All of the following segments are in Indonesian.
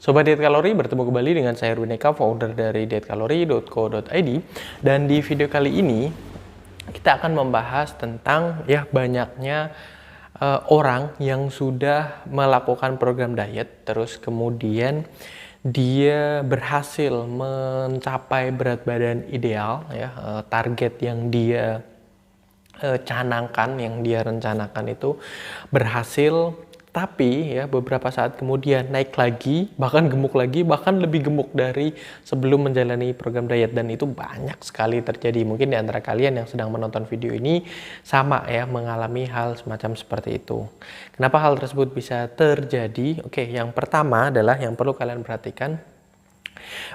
Sobat Diet Kalori, bertemu kembali dengan saya Erwin Eka, founder dari dietkalori.co.id. Dan di video kali ini kita akan membahas tentang banyaknya orang yang sudah melakukan program diet, terus kemudian dia berhasil mencapai berat badan ideal, target yang dia canangkan, yang dia rencanakan itu berhasil. Tapi beberapa saat kemudian naik lagi, bahkan gemuk lagi, bahkan lebih gemuk dari sebelum menjalani program diet. Dan itu banyak sekali terjadi. Mungkin di antara kalian yang sedang menonton video ini sama mengalami hal semacam seperti itu. Kenapa hal tersebut bisa terjadi? Oke, yang pertama adalah yang perlu kalian perhatikan.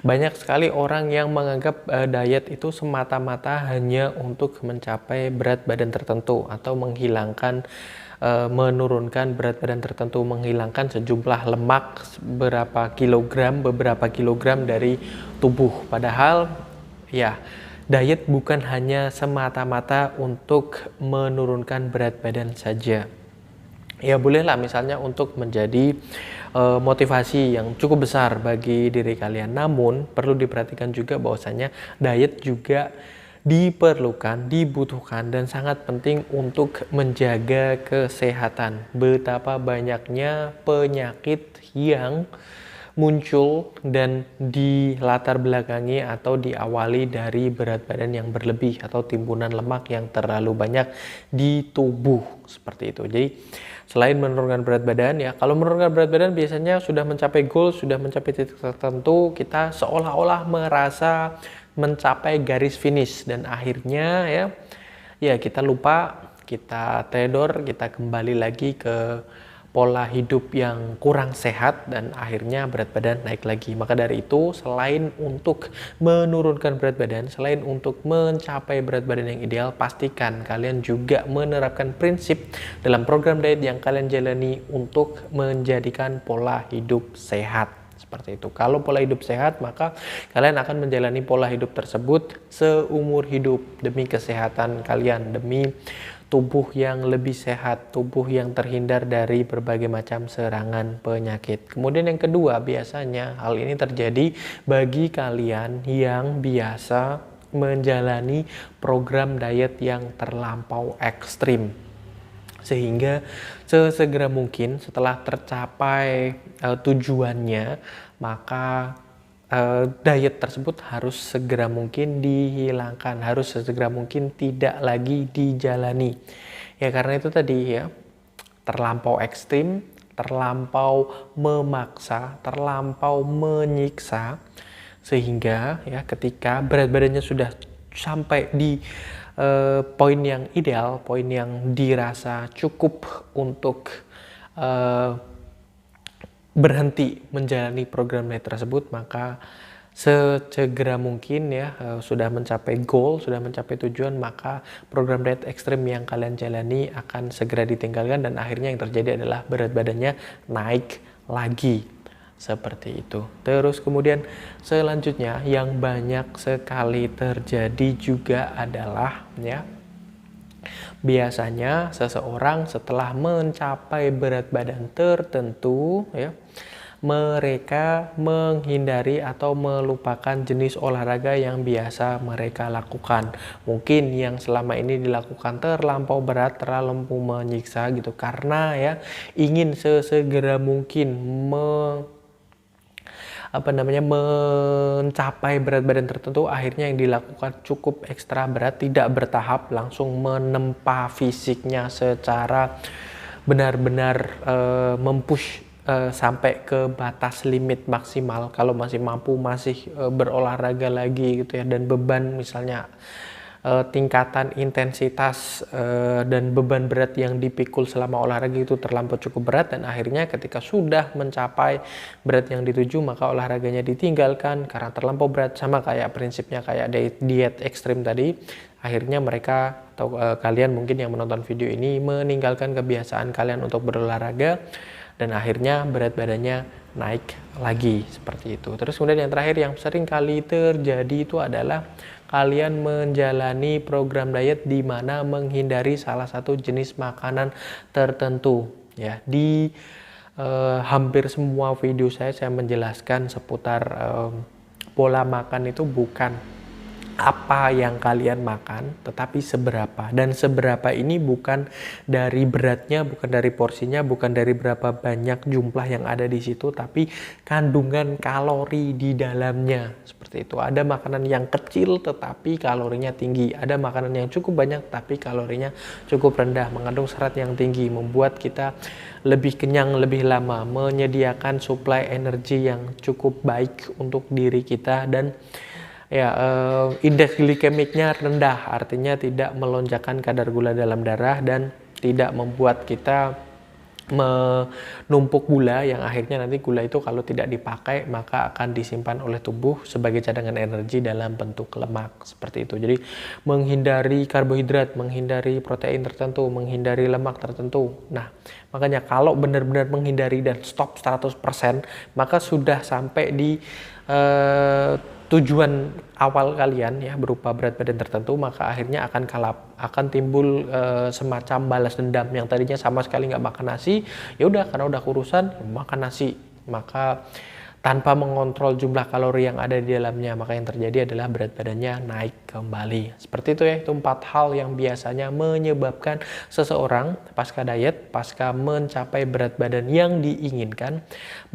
Banyak sekali orang yang menganggap diet itu semata-mata hanya untuk mencapai berat badan tertentu atau menurunkan berat badan tertentu, menghilangkan sejumlah lemak beberapa kilogram dari tubuh. Padahal diet bukan hanya semata-mata untuk menurunkan berat badan saja. Bolehlah misalnya untuk menjadi motivasi yang cukup besar bagi diri kalian. Namun perlu diperhatikan juga bahwasanya diet juga dibutuhkan dan sangat penting untuk menjaga kesehatan. Betapa banyaknya penyakit yang muncul dan dilatar belakangi atau diawali dari berat badan yang berlebih atau timbunan lemak yang terlalu banyak di tubuh, seperti itu. Jadi selain menurunkan berat badan, kalau menurunkan berat badan biasanya sudah mencapai goal, sudah mencapai titik tertentu, kita seolah-olah merasa mencapai garis finish dan akhirnya kita lupa, kita teledor, kita kembali lagi ke pola hidup yang kurang sehat dan akhirnya berat badan naik lagi. Maka dari itu, selain untuk menurunkan berat badan, selain untuk mencapai berat badan yang ideal, pastikan kalian juga menerapkan prinsip dalam program diet yang kalian jalani untuk menjadikan pola hidup sehat. Seperti itu. Kalau pola hidup sehat, maka kalian akan menjalani pola hidup tersebut seumur hidup demi kesehatan kalian, demi tubuh yang lebih sehat, tubuh yang terhindar dari berbagai macam serangan penyakit. Kemudian yang kedua, biasanya hal ini terjadi bagi kalian yang biasa menjalani program diet yang terlampau ekstrim. Sehingga sesegera mungkin setelah tercapai tujuannya, maka diet tersebut harus segera mungkin dihilangkan, harus sesegera mungkin tidak lagi dijalani. Karena itu tadi terlampau ekstrim, terlampau memaksa, terlampau menyiksa, sehingga ketika berat badannya sudah sampai di poin yang ideal, poin yang dirasa cukup untuk berhenti menjalani program diet tersebut, maka sesegera mungkin sudah mencapai goal, sudah mencapai tujuan, maka program diet ekstrim yang kalian jalani akan segera ditinggalkan dan akhirnya yang terjadi adalah berat badannya naik lagi. Seperti itu. Terus kemudian selanjutnya yang banyak sekali terjadi juga adalah biasanya seseorang setelah mencapai berat badan tertentu mereka menghindari atau melupakan jenis olahraga yang biasa mereka lakukan. Mungkin yang selama ini dilakukan terlampau berat, terlalu menyiksa gitu, karena ingin sesegera mungkin mencapai berat badan tertentu, akhirnya yang dilakukan cukup ekstra berat, tidak bertahap, langsung menempa fisiknya secara benar-benar mempush sampai ke batas limit maksimal. Kalau masih mampu, masih berolahraga lagi gitu dan beban misalnya tingkatan intensitas dan beban berat yang dipikul selama olahraga itu terlampau cukup berat, dan akhirnya ketika sudah mencapai berat yang dituju maka olahraganya ditinggalkan karena terlampau berat. Sama kayak prinsipnya kayak diet ekstrim tadi, akhirnya mereka atau kalian mungkin yang menonton video ini meninggalkan kebiasaan kalian untuk berolahraga dan akhirnya berat badannya naik lagi, seperti itu. Terus kemudian yang terakhir yang sering kali terjadi itu adalah kalian menjalani program diet di mana menghindari salah satu jenis makanan tertentu di hampir semua video saya menjelaskan seputar pola makan itu bukan apa yang kalian makan, tetapi seberapa. Dan seberapa ini bukan dari beratnya, bukan dari porsinya, bukan dari berapa banyak jumlah yang ada di situ, tapi kandungan kalori di dalamnya. Seperti itu. Ada makanan yang kecil tetapi kalorinya tinggi. Ada makanan yang cukup banyak tapi kalorinya cukup rendah, mengandung serat yang tinggi, membuat kita lebih kenyang lebih lama, menyediakan suplai energi yang cukup baik untuk diri kita, dan indeks glikemiknya rendah, artinya tidak melonjakkan kadar gula dalam darah dan tidak membuat kita menumpuk gula, yang akhirnya nanti gula itu kalau tidak dipakai maka akan disimpan oleh tubuh sebagai cadangan energi dalam bentuk lemak, seperti itu. Jadi menghindari karbohidrat, menghindari protein tertentu, menghindari lemak tertentu. Nah, makanya kalau benar-benar menghindari dan stop 100%, maka sudah sampai di tujuan awal kalian ya, berupa berat badan tertentu, maka akhirnya akan timbul semacam balas dendam. Yang tadinya sama sekali nggak makan nasi, ya udah karena udah kurusan makan nasi, maka tanpa mengontrol jumlah kalori yang ada di dalamnya, maka yang terjadi adalah berat badannya naik kembali. Seperti itu ya, itu 4 hal yang biasanya menyebabkan seseorang pasca diet, pasca mencapai berat badan yang diinginkan,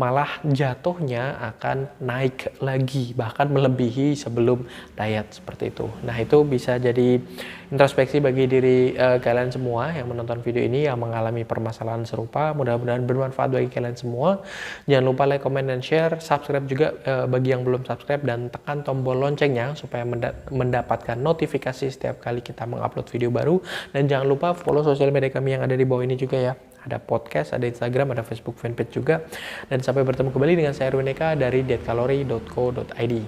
malah jatuhnya akan naik lagi, bahkan melebihi sebelum diet, seperti itu. Nah, itu bisa jadi introspeksi bagi diri kalian semua yang menonton video ini, yang mengalami permasalahan serupa. Mudah-mudahan bermanfaat bagi kalian semua. Jangan lupa like, comment, dan share. Subscribe juga bagi yang belum subscribe, dan tekan tombol loncengnya supaya mendapatkan notifikasi setiap kali kita mengupload video baru. Dan jangan lupa follow sosial media kami yang ada di bawah ini juga ya. Ada podcast, ada Instagram, ada Facebook fanpage juga. Dan sampai bertemu kembali dengan saya Erwin Eka dari dietkalori.co.id.